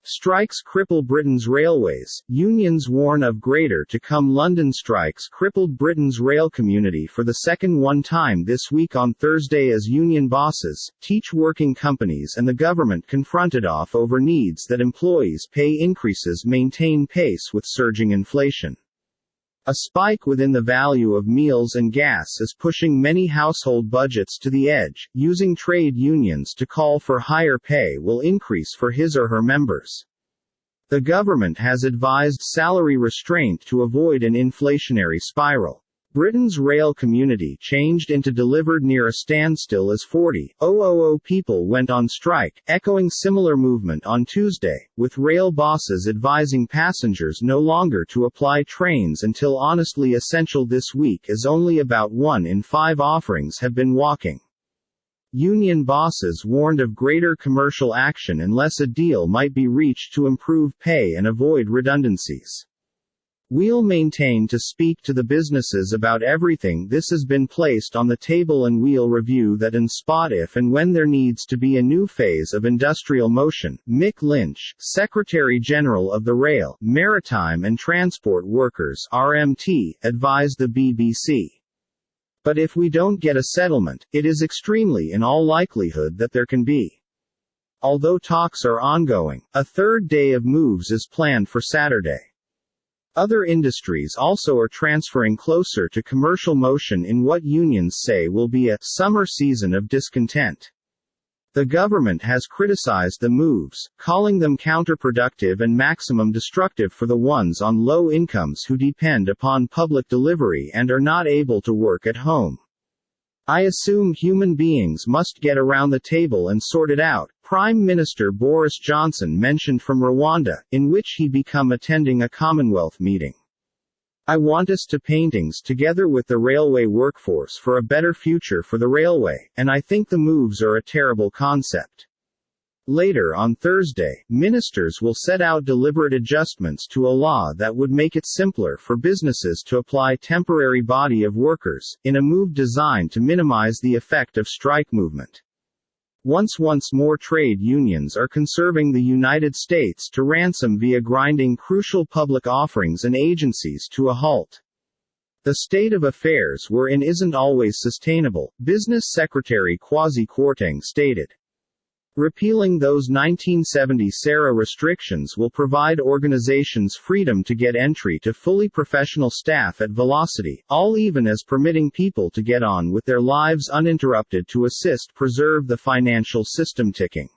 Strikes cripple Britain's railways. Unions warn of greater to come. London strikes crippled Britain's rail community for the second one time this week on Thursday as union bosses, teach working companies and the government confronted off over needs that employees' pay increases maintain pace with surging inflation. A spike within the value of meals and gas is pushing many household budgets to the edge. Using trade unions to call for higher pay will increase for his or her members. The government has advised salary restraint to avoid an inflationary spiral. Britain's rail community changed into delivered near a standstill as 40,000 people went on strike, echoing similar movement on Tuesday, with rail bosses advising passengers no longer to apply trains until honestly essential this week as only about 1 in 5 offerings have been walking. Union bosses warned of greater commercial action unless a deal might be reached to improve pay and avoid redundancies. We'll maintain to speak to the businesses about everything. This has been placed on the table and we'll review that and spot if and when there needs to be a new phase of industrial motion. Mick Lynch, Secretary General of the Rail, Maritime and Transport Workers (RMT), advised the BBC. But if we don't get a settlement, it is extremely in all likelihood that there can be. Although talks are ongoing, a third day of moves is planned for Saturday. Other industries also are transferring closer to commercial motion in what unions say will be a summer season of discontent. The government has criticized the moves, calling them counterproductive and maximum destructive for the ones on low incomes who depend upon public delivery and are not able to work at home. I assume human beings must get around the table and sort it out, Prime Minister Boris Johnson mentioned from Rwanda, in which he become attending a Commonwealth meeting. I want us to paintings together with the railway workforce for a better future for the railway, and I think the moves are a terrible concept. Later on Thursday, ministers will set out deliberate adjustments to a law that would make it simpler for businesses to apply temporary body of workers, in a move designed to minimize the effect of strike movement. Once more trade unions are conserving the United States to ransom via grinding crucial public offerings and agencies to a halt. The state of affairs we're in isn't always sustainable, Business Secretary Kwasi Kwarteng stated. Repealing those 1970 SARA restrictions will provide organizations freedom to get entry to fully professional staff at velocity, all even as permitting people to get on with their lives uninterrupted to assist preserve the financial system ticking.